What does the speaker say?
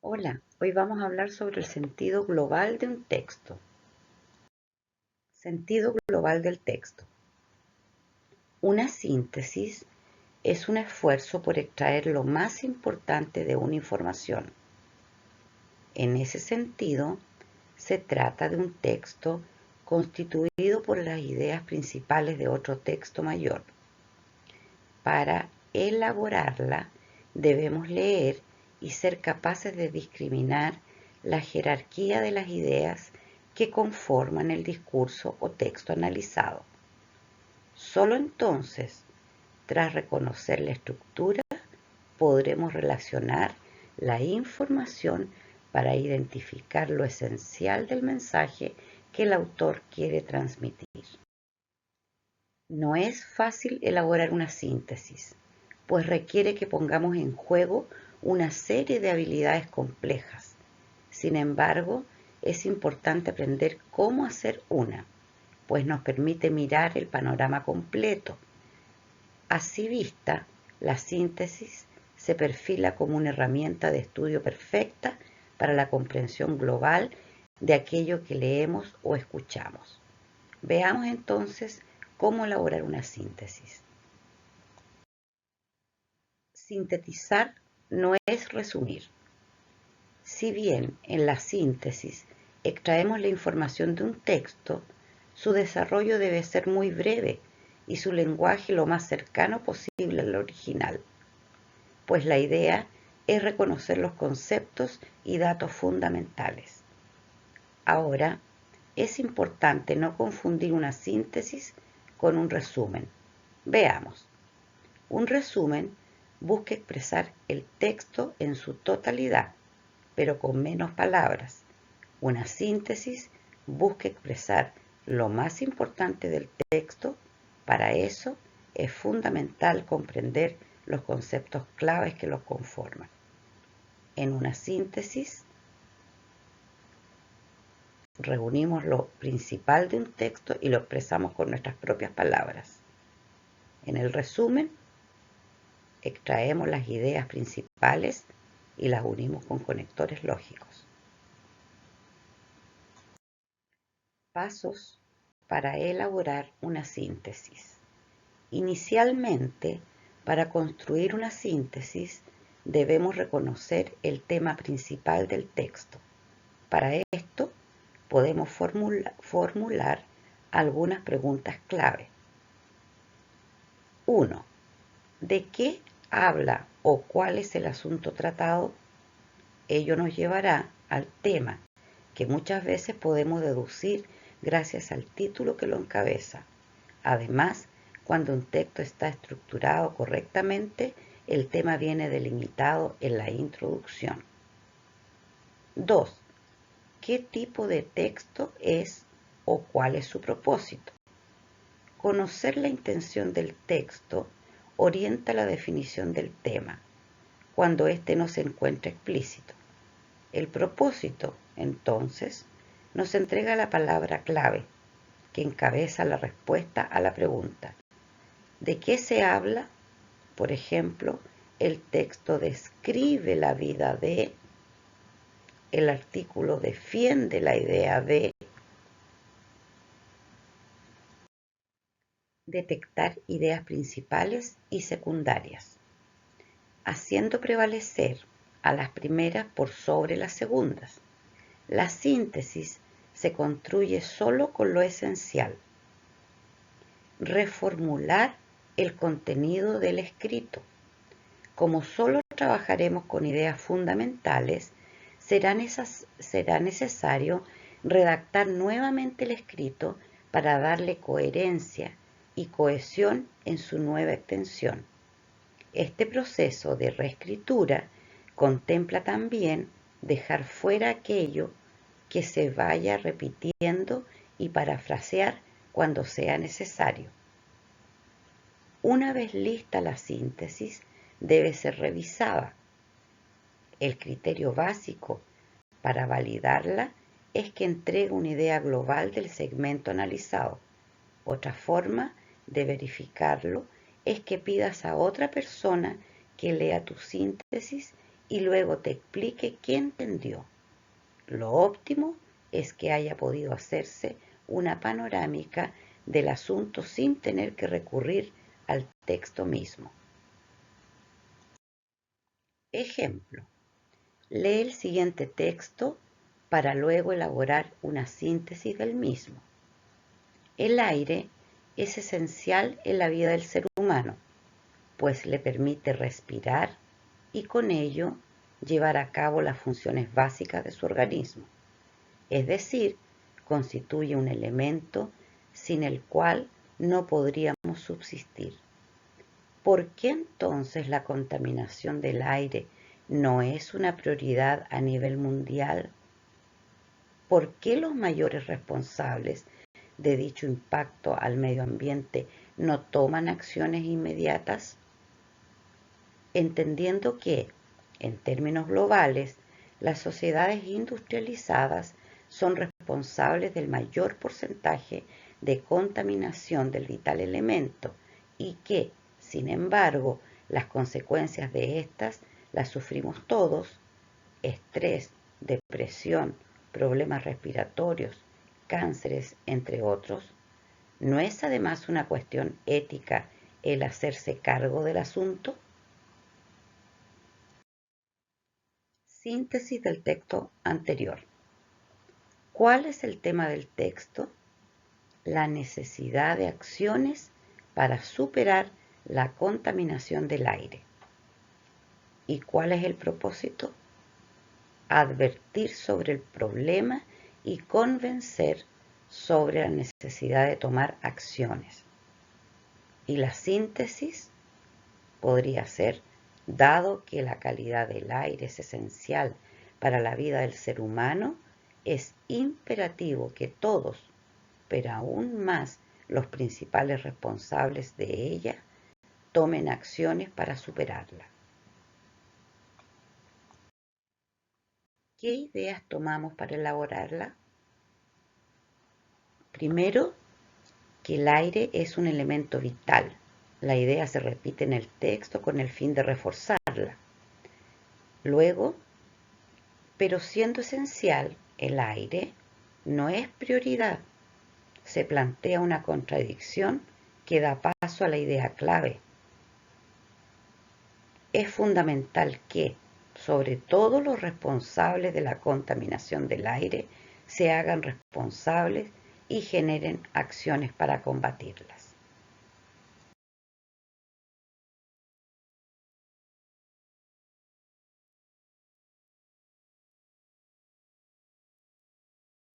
Hola, hoy vamos a hablar sobre el sentido global de un texto. Sentido global del texto. Una síntesis es un esfuerzo por extraer lo más importante de una información. En ese sentido, se trata de un texto constituido por las ideas principales de otro texto mayor. Para elaborarla, debemos leer y ser capaces de discriminar la jerarquía de las ideas que conforman el discurso o texto analizado. Solo entonces, tras reconocer la estructura, podremos relacionar la información para identificar lo esencial del mensaje que el autor quiere transmitir. No es fácil elaborar una síntesis, pues requiere que pongamos en juego una serie de habilidades complejas. Sin embargo, es importante aprender cómo hacer una, pues nos permite mirar el panorama completo. Así vista, la síntesis se perfila como una herramienta de estudio perfecta para la comprensión global de aquello que leemos o escuchamos. Veamos entonces cómo elaborar una síntesis. Sintetizar no es resumir. Si bien en la síntesis extraemos la información de un texto, su desarrollo debe ser muy breve y su lenguaje lo más cercano posible al original, pues la idea es reconocer los conceptos y datos fundamentales. Ahora, es importante no confundir una síntesis con un resumen. Veamos. Un resumen busca expresar el texto en su totalidad, pero con menos palabras. Una síntesis busca expresar lo más importante del texto. Para eso es fundamental comprender los conceptos claves que lo conforman. En una síntesis reunimos lo principal de un texto y lo expresamos con nuestras propias palabras. En el resumen extraemos las ideas principales y las unimos con conectores lógicos. Pasos para elaborar una síntesis. Inicialmente, para construir una síntesis, debemos reconocer el tema principal del texto. Para esto, podemos formular algunas preguntas clave. 1. ¿De qué habla o cuál es el asunto tratado? Ello nos llevará al tema, que muchas veces podemos deducir gracias al título que lo encabeza. Además, cuando un texto está estructurado correctamente, el tema viene delimitado en la introducción. 2. ¿Qué tipo de texto es o cuál es su propósito? Conocer la intención del texto orienta la definición del tema, cuando éste no se encuentra explícito. El propósito, entonces, nos entrega la palabra clave, que encabeza la respuesta a la pregunta. ¿De qué se habla? Por ejemplo, el texto describe la vida de, el artículo defiende la idea de. Detectar ideas principales y secundarias, haciendo prevalecer a las primeras por sobre las segundas. La síntesis se construye solo con lo esencial. Reformular el contenido del escrito. Como solo trabajaremos con ideas fundamentales, será necesario redactar nuevamente el escrito para darle coherencia y cohesión en su nueva extensión. Este proceso de reescritura contempla también dejar fuera aquello que se vaya repitiendo y parafrasear cuando sea necesario. Una vez lista la síntesis, debe ser revisada. El criterio básico para validarla es que entregue una idea global del segmento analizado. Otra forma de verificarlo es que pidas a otra persona que lea tu síntesis y luego te explique qué entendió. Lo óptimo es que haya podido hacerse una panorámica del asunto sin tener que recurrir al texto mismo. Ejemplo. Lee el siguiente texto para luego elaborar una síntesis del mismo. El aire es esencial en la vida del ser humano, pues le permite respirar y con ello llevar a cabo las funciones básicas de su organismo. Es decir, constituye un elemento sin el cual no podríamos subsistir. ¿Por qué entonces la contaminación del aire no es una prioridad a nivel mundial? ¿Por qué los mayores responsables de dicho impacto al medio ambiente no toman acciones inmediatas? Entendiendo que, en términos globales, las sociedades industrializadas son responsables del mayor porcentaje de contaminación del vital elemento y que, sin embargo, las consecuencias de estas las sufrimos todos: estrés, depresión, problemas respiratorios, cánceres, entre otros. ¿No es además una cuestión ética el hacerse cargo del asunto? Síntesis del texto anterior. ¿Cuál es el tema del texto? La necesidad de acciones para superar la contaminación del aire. ¿Y cuál es el propósito? Advertir sobre el problema y convencer sobre la necesidad de tomar acciones. Y la síntesis podría ser: dado que la calidad del aire es esencial para la vida del ser humano, es imperativo que todos, pero aún más los principales responsables de ella, tomen acciones para superarla. ¿Qué ideas tomamos para elaborarla? Primero, que el aire es un elemento vital. La idea se repite en el texto con el fin de reforzarla. Luego, pero siendo esencial, el aire no es prioridad. Se plantea una contradicción que da paso a la idea clave. Es fundamental que, sobre todo los responsables de la contaminación del aire, se hagan responsables y generen acciones para combatirla.